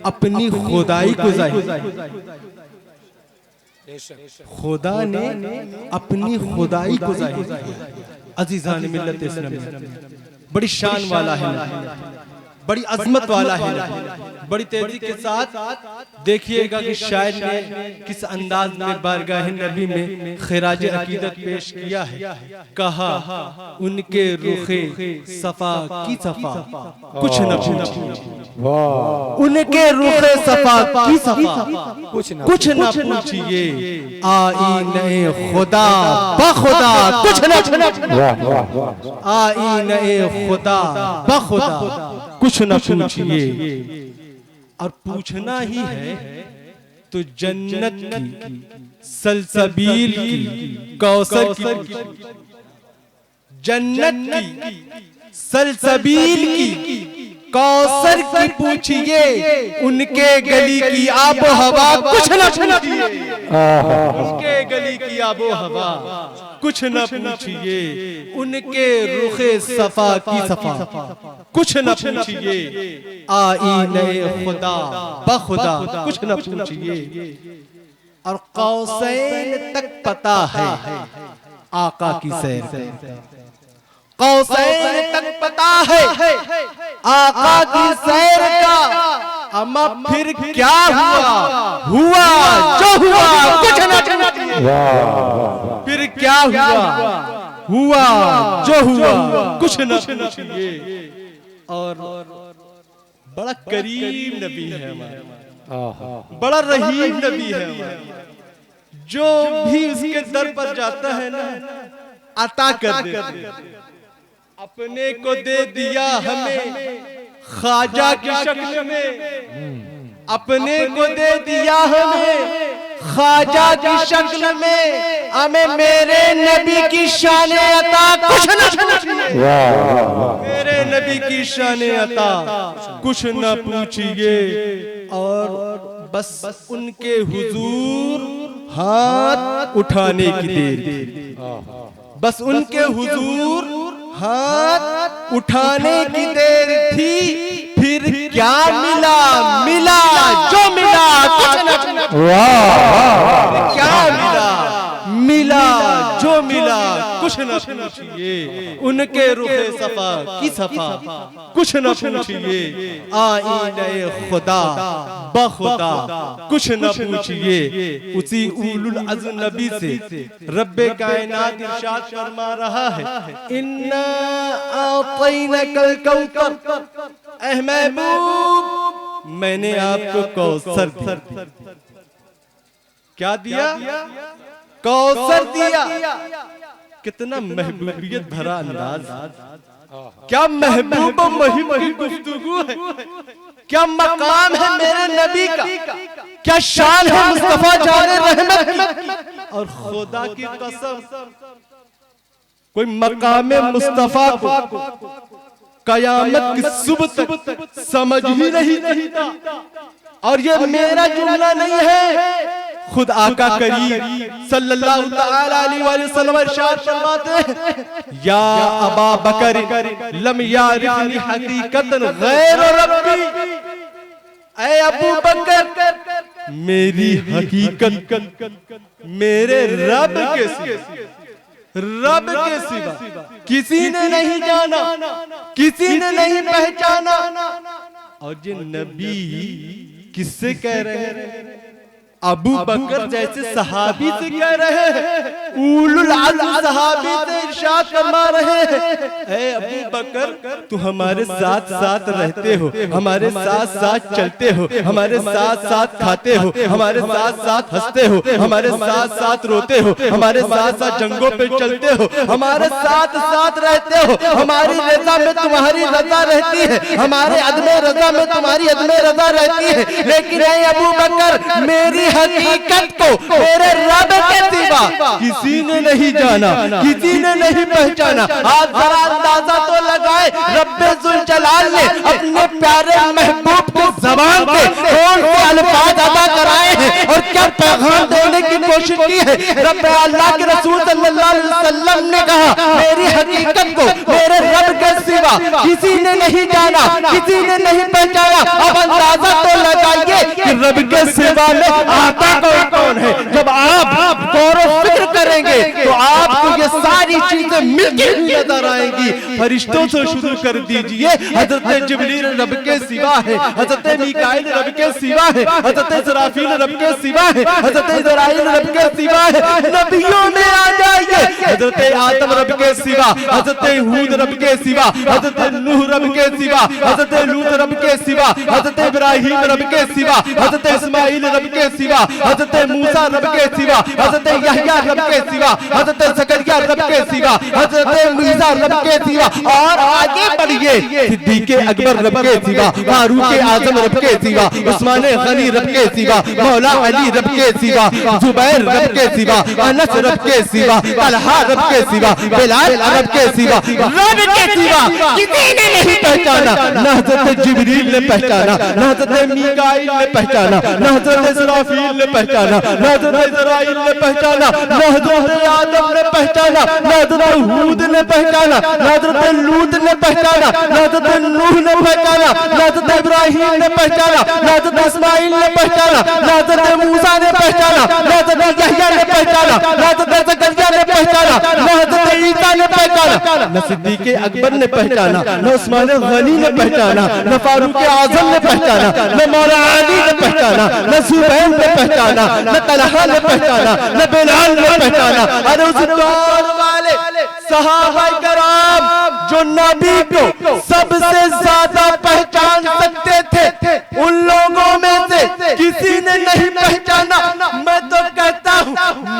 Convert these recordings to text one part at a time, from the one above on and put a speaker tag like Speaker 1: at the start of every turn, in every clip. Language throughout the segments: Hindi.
Speaker 1: अपनी खुदाई को जाहिर, खुदा ने अपनी खुदाई को जाहिर। अजीजान मिल्लत इस्लामी, बड़ी शान वाला है, बड़ी अजमत वाला है। बड़ी तेजी के साथ देखिएगा कि शायर ने किस अंदाज में बारगाह नबी में खिराज अकीदत पेश किया है। कहा उनके रुखे सफा की सफा कुछ न पूछिए, उनके रुखे सफा की सफा कुछ न पूछिए, आईने खुदा बखुदा कुछ न पूछिए, आईने खुदा बखुदा कुछ न पूछिए। और पूछना ही है तो जन्नत की, सलसबील की, कौसर की, जन्नत की, सलसबील की, कौसर की पूछिए, उनके गली की आबो हवा कुछ न पूछिए, उनके गली की आबो हवा कुछ न पूछिए, उनके रुखे सफा की सफा कुछ न पूछिए, आईने खुदा बखुदा कुछ न पूछिए। और कौसैन तक पता है आका की सैर, कौसैन तक पता है आका की सैर का, अम्मा फिर क्या हुआ, हुआ जो हुआ कुछ न पूछिए, फिर क्या हुआ, हुआ जो हुआ कुछ न पूछिए। और बड़ा करीम नबी है हमारा, बड़ा रहीम नबी है हमारा, जो भी उसके दर पर जाता है ना अता कर देता है। अपने को दे दिया हमें ख्वाजा की शक्ल में, अपने को दे दिया हमें ख्वाजा की शक्ल में, हमें मेरे नबी की शान अता कुछ न पूछिए, मेरे नबी की शान अता कुछ न पूछिए। और बस उनके हुजूर हाथ उठाने की देर, बस उनके हुजूर हाथ उठाने की देर थी, फिर क्या मिला, मिला जो मिला कुछ न क्या मिला, मिला जो मिला कुछ न पूछिए, उनके रुखे सफा की सफा कुछ न पूछिए, आईने खुदा बखुदा कुछ न पूछिए। उसी उलुल अज़्म नबी से रब्बे कायनात इरशाद फरमा रहा है, इन्ना आतैनकल कौसर, ऐ महबूब मैंने आपको कौसर दिया। क्या दिया? कौसर दिया। कितना महबूबियत भरा अंदाज, क्या महबूब महिम की गुफ्तगू है, क्या मकाम है मेरे नबी का, क्या शान है मुस्तफा जाने रहमत। और खुदा की कसम कोई मकामे मुस्तफा को कयामत की सुबह तक समझ ही नहीं था। और ये मेरा जुमला नहीं है, खुद आका करीम सल्लल्लाहु तआला अलैहि वसल्लम इरशाद फरमाते हैं, या अबा बकर लम यारिफनी हकीकतन गैर रब्बी, ऐ अबू बकर मेरी हकीकत मेरे रब के सिवा, रब के सिवा किसी ने नहीं जाना, किसी ने नहीं पहचाना। और ये नबी किससे कह रहे हैं? अबू बकर जैसे सहाबी से कह रहे हैं, उलुल अज़्म सहाबी से इरशाद फरमा रहे हैं, ऐ अबू बकर तू हमारे साथ साथ रहते हो, हमारे साथ साथ चलते हो, हमारे साथ साथ खाते हो, हमारे साथ साथ हंसते हो, हमारे साथ साथ रोते हो, हमारे साथ साथ जंगों पे चलते हो, हमारे साथ साथ रहते हो, हमारी रज़ा में तुम्हारी रज़ा रहती है, हमारे अदमे रज़ा में तुम्हारी अदमे रज़ा रहती है। लेकिन ऐ अबू बकर मेरी हकीकत को मेरे रब के सिवा किसी ने नहीं जाना, किसी ने नहीं पहचाना। आप जरा अंदाजा तो लगाए, रब्बे जुल जलाल ने अपने प्यारे महबूब को ज़बान पे कौन से अल्फाज अदा कराए हैं और क्या पैगाम देने की कोशिश की है। रब्बे अल्लाह के रसूल सल्लल्लाहु अलैहि वसल्लम ने कहा मेरी हकीकत को मेरे रब के सिवा किसी ने नहीं जाना, किसी ने नहीं पहचाना। अब अंदाजा तो लगाइए रब के सिवा में आता कौन है। जब आप गौर फिक्र करेंगे तो आपको ये सारी चीजें मिलकर नजर आएंगी। फरिश्तों से शुरू कर दीजिए, हजरत जिब्रील रब के सिवा है, हजरत मीकाईल रब के सिवा है, हजरत इस्राफील रब के सिवा है, हजरत इज़राइल रब के सिवा है। नबियों में आ जाइए, हजरत आदम रब के सिवा, हजरत हूद रब के सिवा, हजरत नूह रब के सिवा, हजरत लूत रब के सिवा, हजरत इब्राहिम रब के सिवा, हजरत इस्माइल रब के सिवा, हजरत मूसा रब के सिवा, हजरत यहया रब के सिवा, हजरत ज़करिया रब के सिवा, हजरत मूसा रब के सिवा, और आगे बढ़िए सिद्दीक़ अकबर रब के सिवा, फारूक आज़म रब के सिवा, उस्मान गनी रब के सिवा, मौला अली रब के सिवा, जुबैर रब के सिवा, अनस रब के सिवा, तलहा रब के सिवा, बिलाल रब के सिवा, रब के सिवा किसी ने नहीं पहचाना। न हज़रत जिब्रील ने पहचाना, न हज़रत मीकाईल ने पहचाना, न हज़रत इस्राफील ने पहचाना, न हज़रत इज़राइल ने पहचाना, न हज़रत आदम ने पहचाना, न हज़रत हूद ने पहचाना, न हज़रत लूत ने पहचाना, न हज़रत नूह ने पहचाना, न हज़रत इब्राहिम ने पहचाना, न हज़रत इस्माइल ने पहचाना, न हज़रत मूसा ने पहचाना, न हज़रत यहया ने पहचाना, न हज़रत ज़करिया ने पहचाना, न हज़रत ईसा ने पहचाना, न सिद्दीक़ अकबर ने पहचाना, न उस्मान गनी ने पहचाना, न फारूक आज़म ने पहचाना, न मौला अली ने पहचाना, न जुबैर ने पहचाना, न तलहा ने पहचाना, न बिलाल ने पहचाना। अरे उस दौर वाले सहाबा कराम जो नबी को सबसे ज्यादा पहचान सकते थे, उन लोगों में से किसी ने नहीं पहचाना। मैं तो कहता हूँ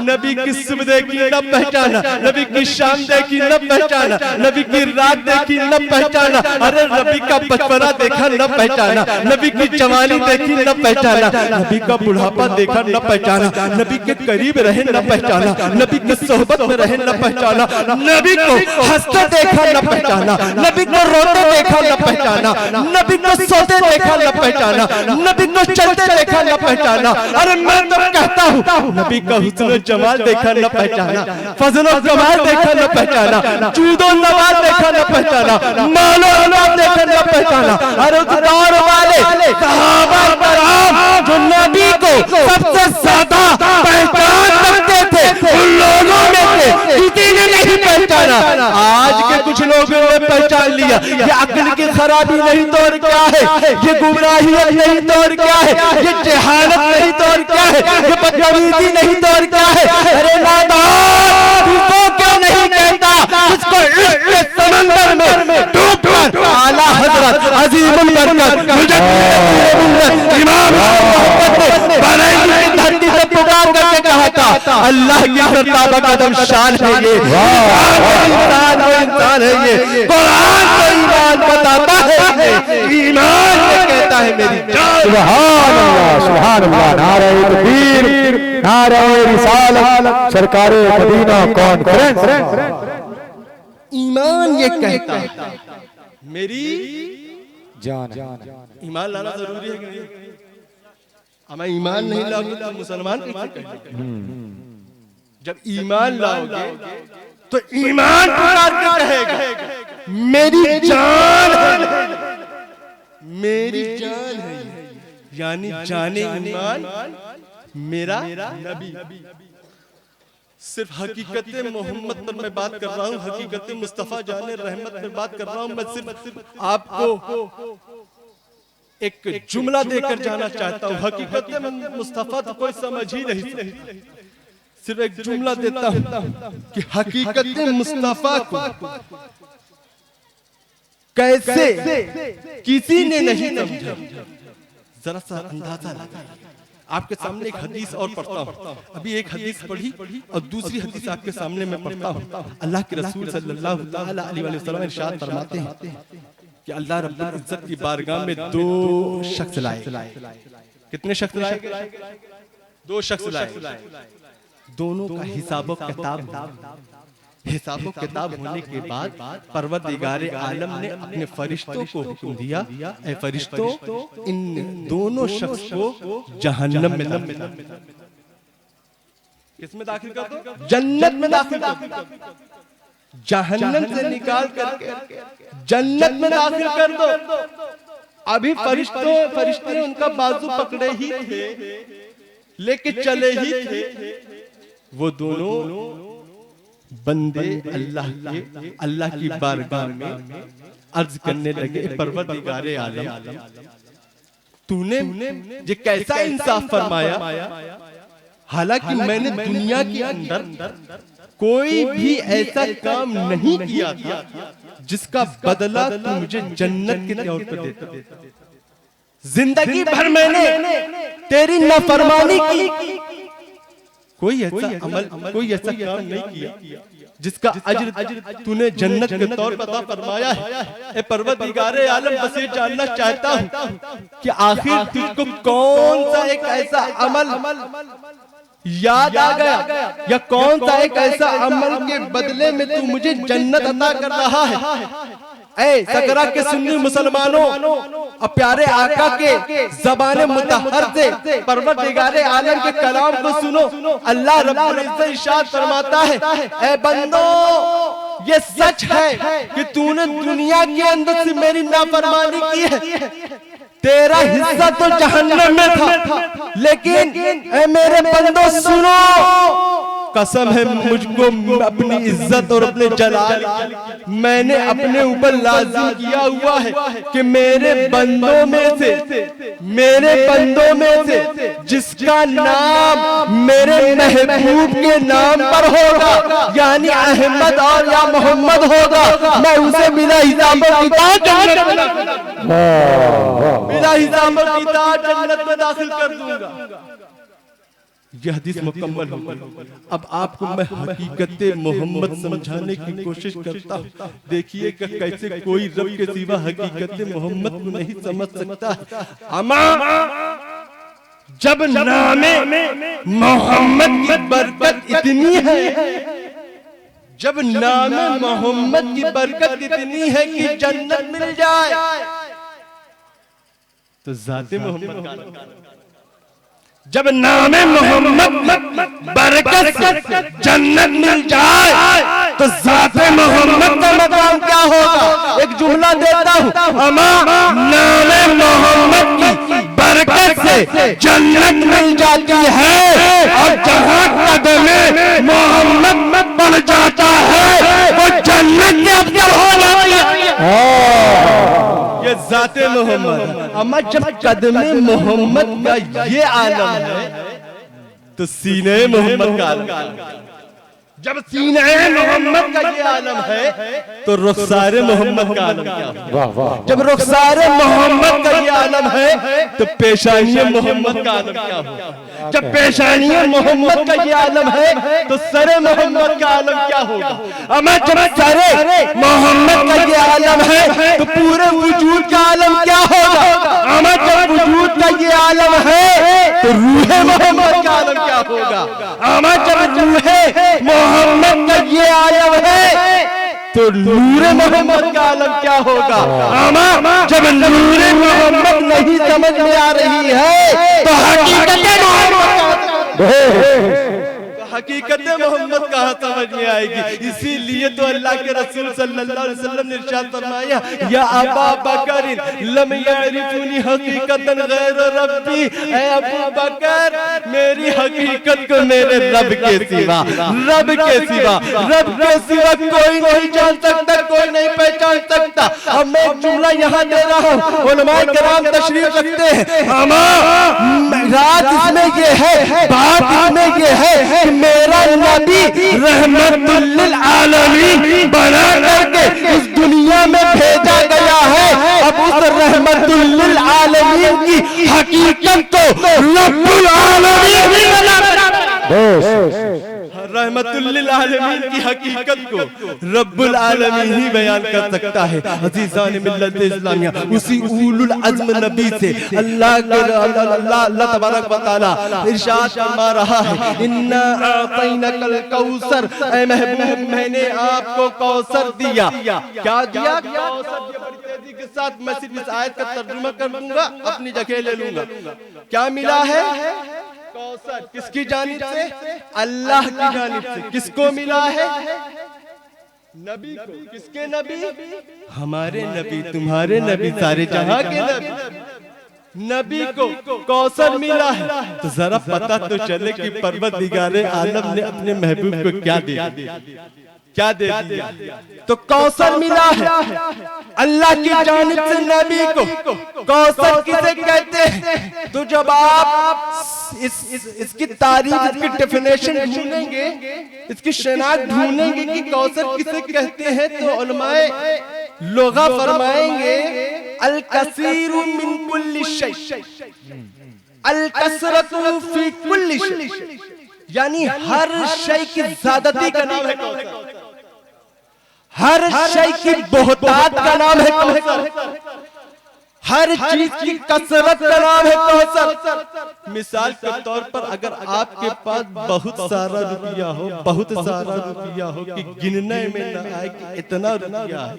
Speaker 1: नबी की सुबह देखी न पहचाना, नबी की शाम देखी न पहचाना, नबी की रात देखी न पहचाना, अरे नबी का बचपना देखा न पहचाना, नबी की जवानी देखी न पहचाना, नबी का बुढ़ापा देखा न पहचाना, नबी के करीब रहे न पहचाना, नबी की सोहबत में रहे न पहचाना, नबी को हंसते देखा न पहचाना, नबी को रोते देखा न पहचाना, नबी को सोते देखा न पहचाना, नबी को चलते देखा न पहचाना। अरे मैं तो कहता हूँ नबी का हुस्न जमाल देखा न पहचाना, फजल और कमाल देखा न पहचाना, जूदो नवाज देखा न पहचाना, मालो औलाद देखा न पहचाना। अरे उस दौर वाले सहाबा कराम जो नबी को सबसे ज्यादा पहचान सकते थे, उन लोगों में से किसी ने नहीं पहचाना। आज के कुछ लोगों ने पहचान लिया। ये अक्ल की खराबी नहीं तो और क्या है, ये गुमराही नहीं तो और क्या है, ये जहालत नहीं तो और क्या है, ये बदतमीजी नहीं तो और क्या है। अरे नादान तू क्यों नहीं कहता इसको इश्क के समंदर में डूबकर आला हजरत अजीमुल बरकत इमाम बरेली की धरती से पुकार करके कहा था, अल्लाह की सरताबा कदम शान है ये, इंसान वो इंसान है ये, कुरान को ईमान बताता है, ईमान ये कहता है मेरी जान।
Speaker 2: सुभान अल्लाह, सुभान अल्लाह, नारे तकबीर, नारे रिसालत, सरकारे मदीना कॉन्फ्रेंस।
Speaker 1: ईमान ये कहता है मेरी
Speaker 2: जान।
Speaker 1: ईमान लाना जरूरी है कि नहीं? हमें ईमान नहीं लाओगे तो मुसलमान कैसे कहेंगे? जब ईमान लाओगे तो ईमान पुकार के कहेगा मेरी जान है, मेरी जान है, यानी जाने ईमान मेरा नबी। सिर्फ हकीकत मोहम्मद पर मैं बात कर रहा हूँ, हकीकत मुस्तफा जाने रहमत पर बात कर रहा हूँ। मैं सिर्फ आपको एक जुमला देकर जाना चाहता हूँ। हकीकत मुस्तफा तो कोई समझ ही नहीं, सिर्फ एक जुमला देता हूँ कि हकीकत मुस्तफा को कैसे किसी ने नहीं समझा। जरा सा अंदाजा लगाइए। आपके सामने एक हदीस और पढ़ता हूँ। अभी एक हदीस पढ़ी और दूसरी हदीस आपके सामने मैं पढ़ता हूँ। अल्लाह के रसूल सल्लल्लाहु अलैहि वसल्लम इरशाद फरमाते हैं कि अल्लाह रब्बुल इज्जत की बारगाह में दो शख्स लाए। कितने शख्स लाए? दो शख्स लाए। दोनों का हिसाब किताब होने के बाद परवरदिगारे आलम ने अपने फरिश्तों को हुक्म दिया, ऐ फरिश्तों इन दोनों शख्स को जहन्नम में दाखिल कर दो। किसमें दाखिल कर दो? जन्नत में दाखिल कर दो। जहन्नम से निकाल करके जन्नत में दाखिल कर दो। अभी फरिश्ते उनका बाजू पकड़े ही थे, लेके चले ही थे। वो दोनों बंदे अल्लाह की बारगाह में अर्ज करने लगे, परवरदिगारे आलम, तूने ये कैसा इंसाफ फरमाया। हालांकि मैंने दुनिया के अंदर कोई भी ऐसा काम नहीं किया था जिसका बदला तू मुझे जन्नत के तौर पर देता। जिंदगी भर मैंने तेरी नाफरमानी की, कोई ऐसा अमल, कोई ऐसा काम नहीं किया जिसका अज्र तूने जन्नत के तौर पर अता फरमाया है। ए परवरदिगारे आलम, बस ये जानना चाहता हूँ कि आखिर तुझको कौन सा एक ऐसा अमल याद आ गया, या कौन सा एक ऐसा अमल के बदले में तू मुझे जन्नत अता कर रहा है। ऐ सकरा के सुन्नी मुसलमानों, और प्यारे आका के ज़बाने मुतहर से परवरदिगारे आलम के कलाम को सुनो। अल्लाह रब्बुल इज्जत इरशाद फरमाता है, ऐ बंदो, ये सच है कि तूने दुनिया के अंदर से मेरी नाफरमानी की है, तेरा हिस्सा तो जहन्नम में था, लेकिन ऐ मेरे बंदो सुनो, कसम है मुझको अपनी इज्जत और अपने जलाल मैंने अपने ऊपर लाजिम किया हुआ है कि मेरे बंदों में से जिसका नाम मेरे महबूब के नाम पर होगा, यानी अहमद और या मोहम्मद होगा, मैं उसे बिना हिसाब जन्नत में दाखिल कर दूंगा। यह हदीस मुकम्मल हो गई। अब आपको मैं हकीकत मोहम्मद समझाने की कोशिश करता हूँ। देखिए कि कैसे कोई रब के सिवा हकीकत मोहम्मद को नहीं समझ सकता। अमा जब नामे मोहम्मद की बरकत इतनी है, जब नामे मोहम्मद की बरकत इतनी है कि जन्नत मिल जाए, तो ज़ाते मोहम्मद, जब नामे मोहम्मद बरकत से जन्नत मिल जाए, तो ज़ाते मोहम्मद का मकाम क्या होगा। एक जुमला देता हूँ, अमा नामे मोहम्मद की बरकत से जन्नत मिल जाती है, और जहाँ कदमे मोहम्मद बढ़ जाता है वो जन्नत के अफजल हो जाती है। ये ज़ाते मोहम्मद। अम्मा जब कदमे मोहम्मद का ये आलम है, तो सीने मोहम्मद का आलम, जब सीने मोहम्मद का ये आलम है, तो रुखसारे मोहम्मद का आलम क्या होगा। जब रुखसारे मोहम्मद का ये आलम है, तो पेशानी मोहम्मद का आलम क्या होगा। जब पेशानी मोहम्मद का ये आलम है, तो सरे मोहम्मद का आलम क्या होगा। अम्मा जब सरे मोहम्मद का ये आलम है, तो पूरे वजूद का आलम क्या होगा। अम्मा जब वजूद का ये आलम है, तो रूहे मोहम्मद का आलम क्या होगा। अम्मा जब रूहे मोहम्मद का ये आलम है, तो नूरे मोहम्मद का आलम क्या होगा। अम्मा जब नूरे मोहम्मद नहीं समझ में आ रही है, तो हकीकत मोहम्मद कहाँ समझ में आएगी। इसीलिए तो अल्लाह के रसूल सल्लल्लाहु अलैहि वसल्लम ने इरशाद फरमाया, या अबा बकर लम यअरिफुनी हकीकतन गैर रब्बी, ऐ अबू बकर मेरी हकीकत को मेरे रब के सिवा कोई नहीं जान सकता, कोई नहीं पहचान सकता। अब मैं जुमला यहाँ दे रहा हूँ, उलमाए किराम तशरीफ रखते हैं। रात इसमें ये है, बात इसमें ये है, मेरा नबी रहमतुल लिल आलमीन बना करके इस दुनिया में भेजा गया है। अब उस रहमतुल लिल आलमीन की हकीकत को रब्बुल आलमीन भी बना रहमतुल लिल आलमीन की हकीकत को रब्बुल आलमीन ही बयान कर सकता है। अज़ीज़ान मिल्लत इस्लामिया, उसी उलुल अज़्म नबी से अल्लाह तबारक व तआला इरशाद फरमा रहा है, इन्ना आतैनकल कौसर, ऐ महबूब मैंने आपको कौसर दिया। क्या दिया। कौसर ये बड़ी तेजी के साथ मैं सिर्फ इस आयत का तर्जुमा कर दूंगा, अपनी जगह ले लूंगा। क्या मिला है। कौसर किसकी जानिब से। अल्लाह की जानिब से। किसको मिला है। नबी को, किसके नबी? हमारे नबी, तुम्हारे नबी, सारे जहां के नबी। नबी को कौसर मिला है तो जरा पता तो चले कि परवरदिगारे आलम ने अपने महबूब को क्या दे दिया, क्या दे दिया। तो कौसर मिला है अल्लाह की जानिब से नबी को। कौसर किसे कहते हैं? तो जब आप इसकी तारीफ, इसकी डेफिनेशन ढूंढेंगे, इसकी शनाख्त ढूंढेंगे कि कौसर किसे कहते हैं, तो उलमाए लोगा फरमाएंगे अल कसीरु मिन कुल्ली शै, अल कसरतु फी कुल्ली शै, यानी हर शै की ज़्यादती का नाम है कौसर, हर शै की बहुतात का नाम है कौसर, हर चीज की कसरत का नाम है कौसर। मिसाल के तौर पर अगर आपके पास बहुत सारा रुपया हो, बहुत सारा रुपया हो कि गिनने में न आए कि इतना रुपया है,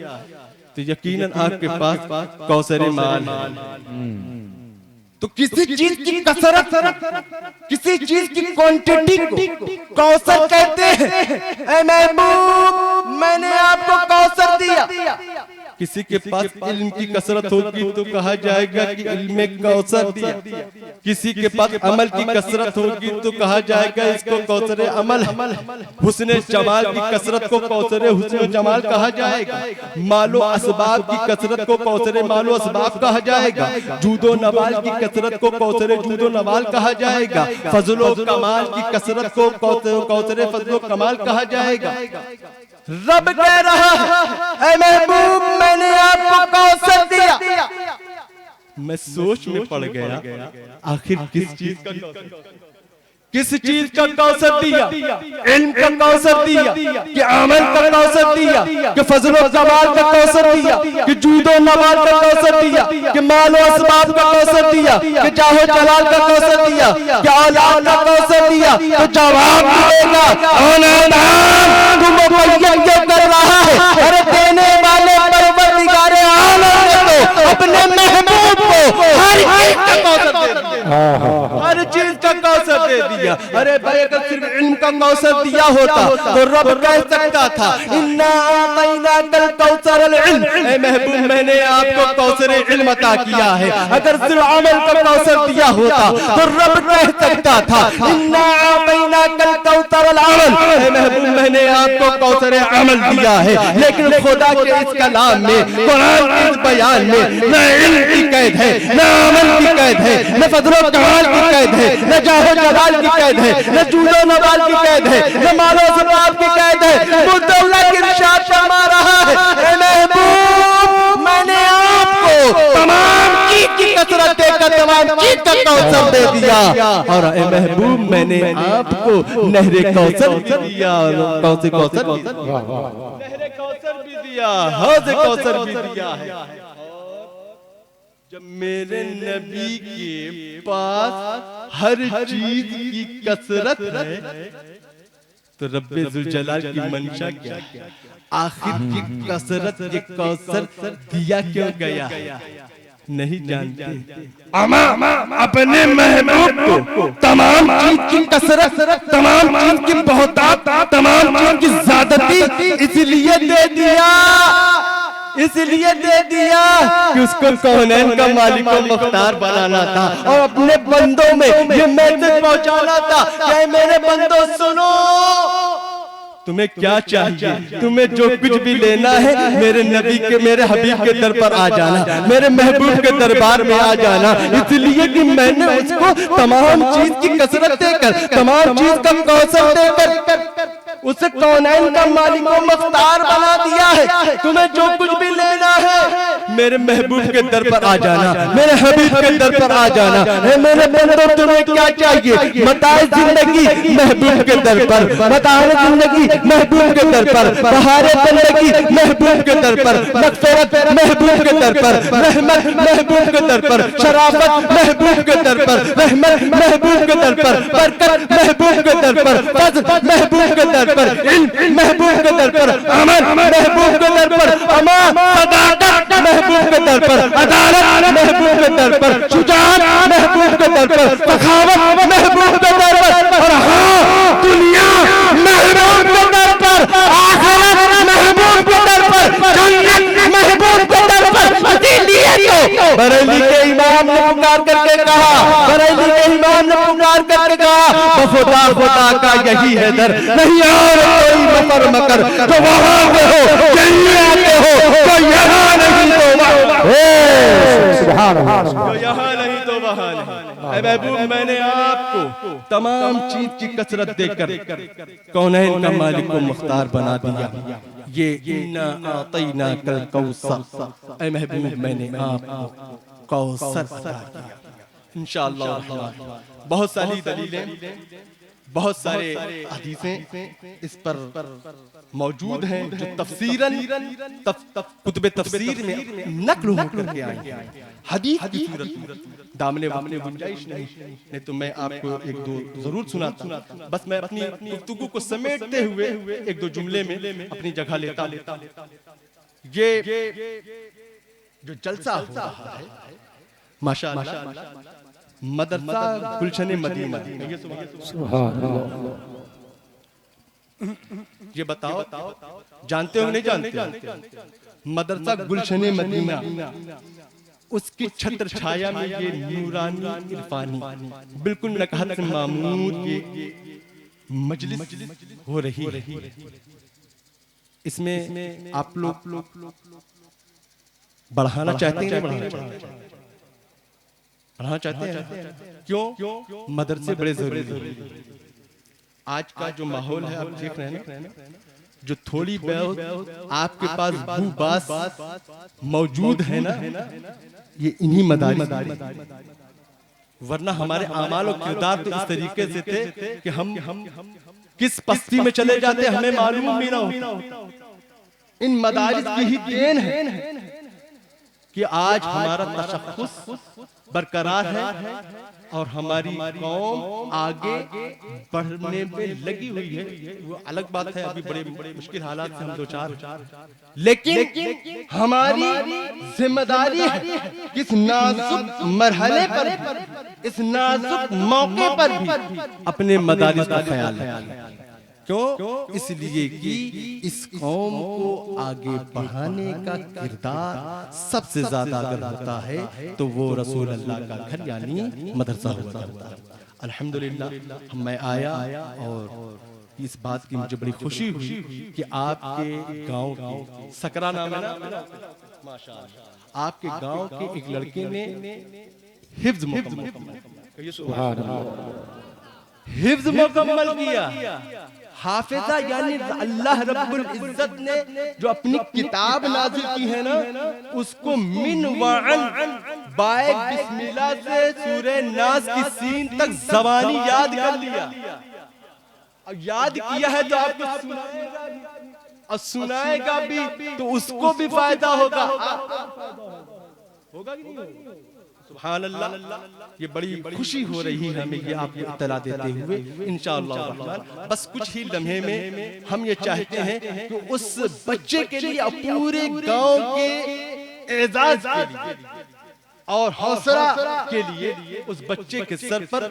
Speaker 1: तो यकीनन आपके पास कौसर माल है। तो किसी चीज की कसरत, किसी चीज की क्वांटिटी को कौसर कहते हैं। ऐ महबूब मैंने आपको कौसर दिया। किसी के पास इल्म की कसरत होगी तो कहा जाएगा कि इल्म कौसर दिया। किसी के पास अमल की कसरत होगी तो कहा जाएगा इसको कौसर अमल। हुस्न जमाल की कसरत को कौसर हुस्न जमाल कहा जाएगा। मालो असबाब की कसरत को कौसर मालो असबाब कहा जाएगा। जूदो नवाल की कसरत को कौसर जूदो नवाल कहा जाएगा। फजलो कमाल की कसरत को कौसर फजलो कमाल कहा जाएगा। रब कह रहा है ऐ महबूब मैंने आपको कौसर दिया। मैं सोच में पड़ गया आखिर किस चीज का, किस चीज का कौसर दिया? इल्म का कौसर दिया कि अमल का कौसर दिया कि फजलो कमाल का कौसर दिया कि जूदो नवाल का कौसर दिया कि मालो असबाब का कौसर दिया कि जाहो जलाल का कौसर दिया कि औलाद का कौसर दिया। तो जवाब मिलेगा कर रहा है। अरे देने वाले परवरदिगारे आलम ने तो अपने महबूब को हर चीज का कौसर दे दिया, हर चीज का कौसर दे दिया। अरे भाई अगर सिर्फ इल्म का कौसर दिया होता तो रब कह सकता था इन्ना आतैनाकल कौसरल इल्म, ऐ महबूब मैंने आपको कौसर इल्म अता किया है। अगर सिर्फ अमल का कौसर दिया होता तो रब कह सकता था इन्ना आतैनाकल कौसरल अमल, ऐ महबूब मैंने आपको कौसर अमल दिया है। लेकिन खुदा के इस कलाम में, कुरान के इस बयान में न इल्म की कैद है, न अमल की कैद है, न फजलो कमाल की कैद है, न जाहो जलाल की कैद है, न जूदो नवाल की कैद है, न मालो असबाब की कैद है। मुद्दल्ला की इरशाद फरमा रहा है ऐ महबूब मैंने आपको तमाम चीज की कसरत देकर तमाम चीज का कौसर दे दिया। और ऐ महबूब मैंने आपको नहरे कौसर दिया, कौसर कौसर नहरे कौसर भी दिया, हौज़ कौसर भी दिया है। जब मेरे नबी के पास हर चीज की कसरत है तो रब्बे जुल जलाल की मंशा क्या? आखिर की कसरत ये कौसर दिया क्यों गया नहीं जानते। अमा अपने महबूब को तमाम चीज की कसरत, तमाम चीज की बहुतात, तमाम चीज की ज़्यादती इसलिए दे दिया, इसलिए दे दिया कि उसको कौनैन का मालिक व मुख्तार बनाना था और अपने बंदों में ये मैसेज पहुंचाना था कि मेरे बंदों सुनो, तुम्हें क्या चाहिए, तुम्हें जो कुछ भी लेना है मेरे नबी के, मेरे हबीब के दर पर आ जाना, मेरे महबूब के दरबार में आ जाना। इसलिए कि मैंने उसको तमाम चीज की कसरत देकर, तमाम चीज का कौसर देकर उसे कौनैन का मालिक व मुख्तार बना दिया है। तुम्हें जो कुछ भी लेना है मेरे महबूब के दर पर आ जाना, मेरे हबीब के दर पर आ जाना। है मेरे बंदो तुम्हें क्या चाहिए? मताए जिंदगी महबूब के दर पर, मताए जिंदगी महबूब के दर पर, बहारे जिंदगी महबूब के दर पर, मग़फ़िरत महबूब के दर पर, रहमत महबूब के दर पर, शराफत महबूब के दर पर, रहमत महबूब के दर पर, बरकत महबूब के दर पर, फज़्ल महबूब के दर पर, इल्म महबूब के दर पर, अमल महबूब के दर पर, अमा सदाकत महबूब के दर पर, अदालत महबूब के दर पर, शुजाअत महबूब के दर पर, सखावत महबूब के दर पर, और हाँ दुनिया महबूब के दर पर, आखिरत महबूब बरेली के इमाम ने पुकार करके कहा खुदा खुदा का यही है दर, नहीं और कोई मकर मकर, तो वहां पे हो यहीं आते हो, तो यहाँ नहीं तो वहां,
Speaker 2: सुभान अल्लाह,
Speaker 1: तो यहाँ नहीं तो वहां नहीं। ऐ महबूब, मैंने आपको तमाम चीज की कसरत देकर कौनैन का मालिक को मुख्तार बना दिया। ये इन्ना आतैना कल कौसर, ऐ महबूब मैंने आपको कौसर अता किया। इंशाअल्लाह बहुत सारी दलीलें, बहुत सारे हदीसें इस पर मौजूद हैं जो तफसीरन कुतुब तफसीर में नक्ल होकर के आई हैं। हदीस की सूरत दामने वामने गुंजाइश नहीं तो मैं आपको एक दो जरूर सुनाता। बस मैं अपनी गुफ्तगू को समेटते हुए एक दो जुमले में अपनी जगह लेता। ये जो जलसा हो रहा है माशाअल्लाह, मदरसा गुलशन मदीना, ये बताओ जानते हो नहीं जानते? मदरसा गुलशन मदीना, उसकी छत्र छाया में ये नूरानी इरफानी बिल्कुल नकहत मामूद ये मजलिस हो रही है। इसमें आप लोग बढ़ाना चाहते हैं, बढ़ाना चाहते हैं? क्यों? मदरसे बड़े जरूरी हैं। आज का जो माहौल है आप देख रहे हैं ना, जो थोड़ी बहुत आपके पास बूबास मौजूद है ना, ये इन्हीं मदारिस, वरना हमारे आमाल और किरदार तो इस तरीके से थे कि हम किस पस्ती में चले जाते हमें मालूम भी ना होता। इन मदारिस की ही देन है कि आज हमारा तशख्खुस बरकरार है और हमारी कौम आगे बढ़ने में लगी हुई है। वो अलग बात है, अभी बड़े मुश्किल हालात से हम दो चार, लेकिन हमारी जिम्मेदारी है इस नाजुक मरहले पर, इस नाजुक मौके पर भी अपने मदारिस का ख्याल है। क्यों? इसलिए कि इस कौम को आगे बढ़ाने का किरदार सबसे ज्यादा अगर होता है तो वो रसूल अल्लाह का घर यानी मदरसा हुआ करता है। अल्हम्दुलिल्लाह मैं आया और इस बात की मुझे बड़ी खुशी हुई कि आपके गांव के सकरा नाम है ना, माशाअल्लाह, आपके गांव के एक लड़के ने हिफ्ज मुकम्मल किया। हाफिजा यानी अल्लाह रब्बुल इज्जत ने जो अपनी किताब नाज़िल की है ना, उसको मिन वअन बाय बिस्मिल्लाह से सूरह नास की सीन तक ज़बानी याद कर लिया। अब याद किया है तो आपको सुनाएगा और सुनाएगा भी तो उसको भी फायदा होगा, होगा कि नहीं होगा? सुभान अल्लाह, ये बड़ी खुशी हो रही है हमें ये आपको इत्तला देते हुए। इंशाअल्लाह रहमान बस कुछ ही लम्हे में हम ये चाहते हैं कि उस बच्चे के लिए और पूरे गांव के एजाज के लिए और हौसला के लिए उस बच्चे के सर पर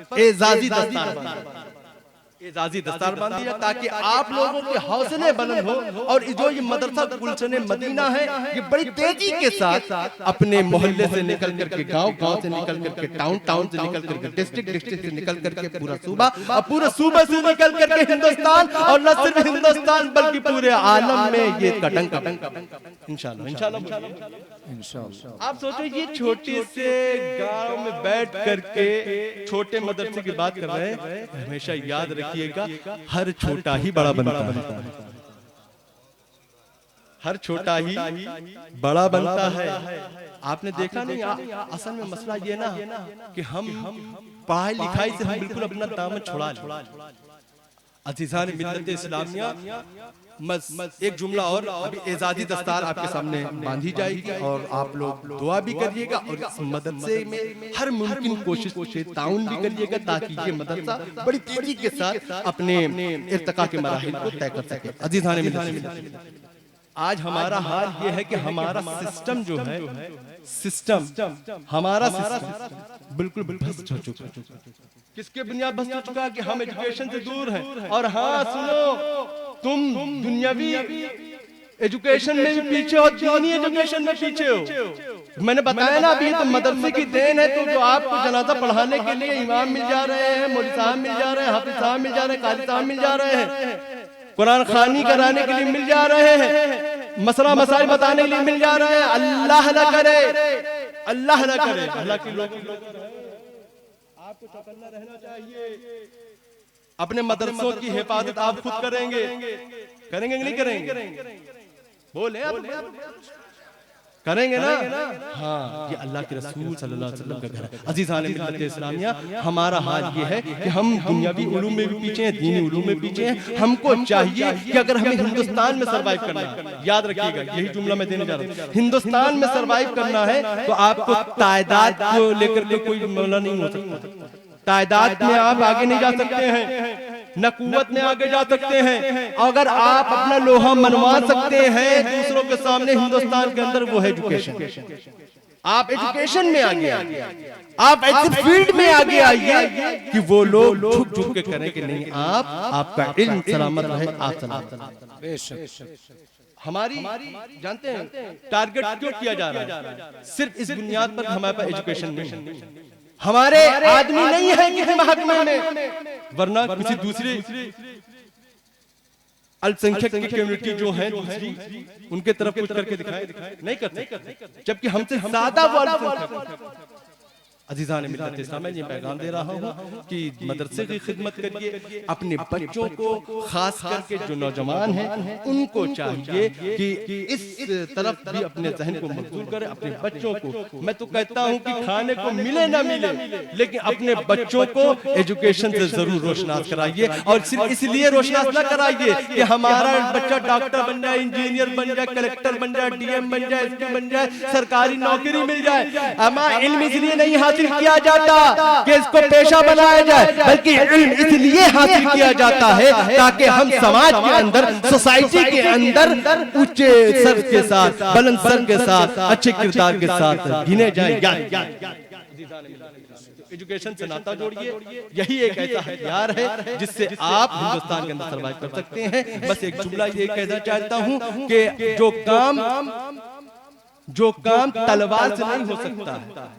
Speaker 1: एजाजी दस्तार बांध दिया ताकि आप लोगों के हौसले बुलंद हो। और जो ये मदरसा गुलशन मदीना है, ये बड़ी तेजी के साथ अपने मोहल्ले से निकल करके गांव से निकल करके टाउन से निकल करके डिस्ट्रिक्ट से निकल करके पूरा सूबा और पूरे सूबे से निकल करके हिंदुस्तान, और न सिर्फ हिंदुस्तान बल्कि पूरे आलम में ये कटंग इंशाअल्लाह। आप सोचो ये छोटे से गांव में बैठ करके छोटे मदरसे की बात कर रहे हैं। हमेशा याद रखिएगा हर छोटा ही बड़ा बनता है, हर छोटा ही बड़ा बनता है। आपने देखा नहीं, असल में मसला ये ना कि हम पढ़ाई लिखाई से हम बिल्कुल अपना दामन छुड़ा लें। अज़ीज़ान मिल्लत इस्लामिया, एक जुमला और अभी एजाजी दस्तार आपके सामने बांधी जाएगी और आप लोग दुआ भी करिएगा और इस मदरसे में हर मुमकिन कोशिश ताउन भी करिएगा ताकि ये मदरसा बड़ी तेजी के साथ अपने इर्तिका के मराहिल को तय कर सके। अज़ीज़ान मिल्लत, आज हमारा हाल ये है कि हमारा सिस्टम जो है, हमारा सिस्टम बिल्कुल भ्रष्ट हो चुका है। किसके बुनियाद भ्रष्ट हो चुका है कि हम एजुकेशन से दूर हैं। और हाँ सुनो, तुम दुनियावी एजुकेशन में भी पीछे हो, दीनी एजुकेशन में पीछे हो। मैंने बताया ना अभी, तो मदरसे की देन है। तो जो आपको जनाजा पढ़ाने के लिए इमाम मिल जा रहे हैं, मौलवी साहब मिल जा रहे हैं, हाफिज साहब मिल जा रहे हैं, काजी साहब मिल जा रहे हैं, कुरान खानी कराने के लिए मिल जा रहे हैं, मसला मसाइल बताने के लिए मिल जा रहे हैं। अल्लाह न करे, अल्लाह न करे, हालांकि लोग आपको चौकन्ना रहना चाहिए। अपने मदरसों की हिफाजत आप खुद करेंगे, करेंगे नहीं करेंगे? बोले आप करेंगे ना? हाँ, ये अल्लाह के रसूल सल्लल्लाहु अलैहि वसल्लम का घर है। अज़ीज़ान मिल्लत इस्लामिया, हमारा हाल ये है कि हम दुनियावी उलूम में भी पीछे हैं, दीनी उलूम में पीछे हैं। हमको चाहिए कि अगर हमें हिंदुस्तान में सरवाइव करना है, याद रखिएगा यही जुमला मैं देने जा रहा हूँ, हिंदुस्तान में सरवाइव करना है तो आपको तादाद को लेकर के कोई मौला नहीं हो सकता। तादाद में आप आगे नहीं जा सकते हैं, न कुव्वत में आगे जा सकते हैं। अगर आप अपना लोहा मनवा सकते हैं दूसरों के सामने हिंदुस्तान के अंदर, वो है एजुकेशन। आप एजुकेशन में आगे आइए, आप ऐसे फील्ड में आगे आइए कि वो लोग झुक झुक के करें कि नहीं आपका इल्म सलामत रहे, आप सलामत। हमारी जानते हैं टारगेट क्यों किया जा रहा है? सिर्फ इस बुनियाद पर हमारे पास एजुकेशन नहीं है, हमारे आदमी नहीं है किसी महकमे में, वरना किसी दूसरी अल्पसंख्यक की कम्युनिटी जो है दूसरी, उनके तरफ कुछ करके दिखाए नहीं करते, जबकि हमसे ज्यादा वो अल्पसंख्यक। अज़ीज़ान मिल्लत इस्लाम, मैं ये पैगाम दे रहा हूँ कि मदरसे की खिदमत करिए। अपने बच्चों को, खास करके जो नौजवान हैं, उनको चाहिए कि इस तरफ भी अपने जहन को मजबूत करें। अपने बच्चों को, मैं तो कहता हूँ कि खाने को मिले ना मिले, लेकिन अपने बच्चों को एजुकेशन से जरूर रोशनास कराइए। और सिर्फ इसलिए रोशनास ना कराइए कि हमारा बच्चा डॉक्टर बन जाए, इंजीनियर बन जाए, कलेक्टर बन जाए, DM बन जाए, SP बन जाए, सरकारी नौकरी मिल जाए। हमारा इल्म इसलिए नहीं हासिल किया जाता कि इसको पेशा बनाया जाए, बल्कि इल्म इसलिए हासिल किया जाता है ताकि हम समाज के अंदर, सोसाइटी के अंदर ऊंचे सर के साथ, बुलंद सर के साथ, अच्छे किरदार के साथ गिने जाए। एजुकेशन से नाता जोड़िए, यही एक ऐसा हथियार है जिससे आप हिंदुस्तान के अंदर सर्वाइव कर सकते हैं। बस एक जुमला ये कहना चाहता हूं कि जो काम तलवार से नहीं हो सकता है,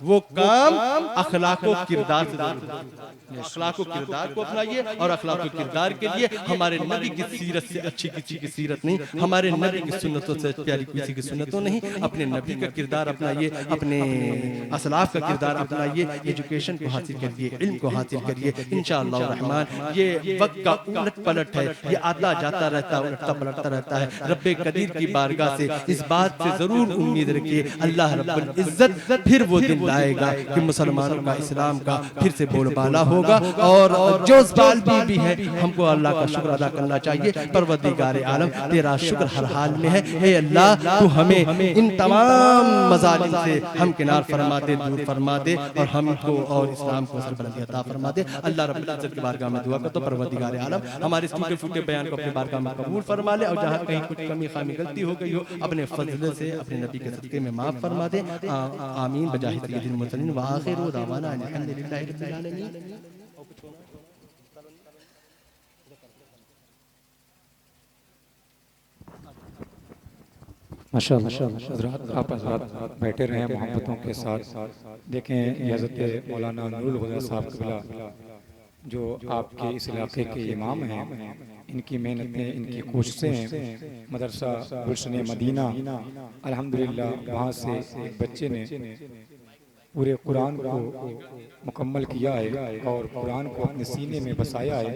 Speaker 1: वो काम अखलाक व किरदार से जरूर होता है। अखलाक व किरदार को अपनाइए, और अखलाक व किरदार के लिए हमारे नबी की सीरत से अच्छी किसी की सीरत नहीं, हमारे नबी की सुन्नतों से प्यारी किसी की सुन्नतों नहीं। अपने नबी का किरदार अपनाइए, अपने असलाफ का किरदार अपनाइए, एजुकेशन को हासिल करिए, इल्म को हासिल करिए। इंशाअल्लाह रहमान ये वक्त का उलट पलट है, ये आता जाता रहता है, उलटता पलटता रहता है। रब्बे कदीर की बारगाह से इस बात से जरूर उम्मीद रखिए, अल्लाह रब्बुल इज्जत फिर वो दिन लाएगा कि मुसलमानों का, इस्लाम का फिर से बोलबाला होगा। और जो ज़बाल भी है, हमको अल्लाह का शुक्र अदा करना चाहिए। परवरदिगार आलम, तेरा शुक्र हर हाल में है। हे अल्लाह, तू हमें इन तमाम मज़ालिम से हम किनार फरमा दे, दूर फरमा दे, और हमको और इस्लाम को सरबलंदी अता फरमा दे। अल्लाह रब्बुल इज्जत की बारगाह में दुआ करता हूं, परवरदिगार आलम हमारे इस टूटे फूटे बयान को अपनी बारगाह में कबूल फरमा ले, और जहाँ कहीं कुछ कमी खामी गलती हो गई हो, अपने फजल से, अपने नबी के सदक़े में माफ फरमा दे। आमीन बजाहि सय्यिदिल मुरसलीन व आखिरु दावाना अल्हम्दुलिल्लाहि रब्बिल आलमीन।
Speaker 2: माशाअल्लाह, आप हज़रात बैठे रहे मोहब्बतों के साथ। देखें, ये हज़रत मौलाना नूरुल हुदा साहब क़िबला जो आपके इस इलाके के इमाम हैं, इनकी मेहनतें, इनकी कोशिशें हैं। मदरसा गुलशन मदीना, अल्हम्दुलिल्लाह, वहाँ से एक बच्चे ने पूरे कुरान को मुकम्मल किया है और कुरान को अपने सीने में बसाया है,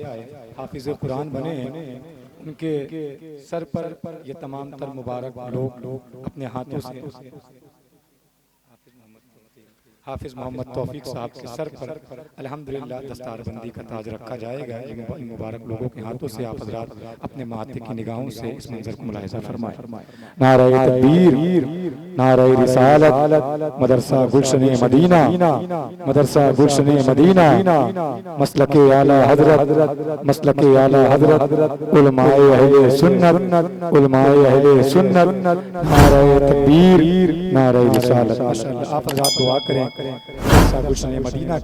Speaker 2: हाफिज़ कुरान बने हैं। उनके सर पर ये तमाम तर मुबारक लोग अपने हाथों से हाफिज़ मोहम्मद तौफीक साहब के सर पर अल्हम्दुलिल्लाह दस्तारबंदी का ताज रखा जाएगा। इन मुबारक लोगों के हाथों से आप हज़रात अपने माथे की निगाहों से इस मंजर को मुलाहिज़ा फरमाएं। नारे तकबीर, नारे रिसालत, मदरसा गुलशन मदीना, मदरसा गुलशन मदीना, मसलके आला हज़रत, मसलके आला हज़रत, उलमाए अहले सुन्नत, उलमाए अहले सुन्नत। नारे तकबीर, नारे रिसालत। माशाअल्लाह, आप हज़रात दुआ करें गुलशन मदीना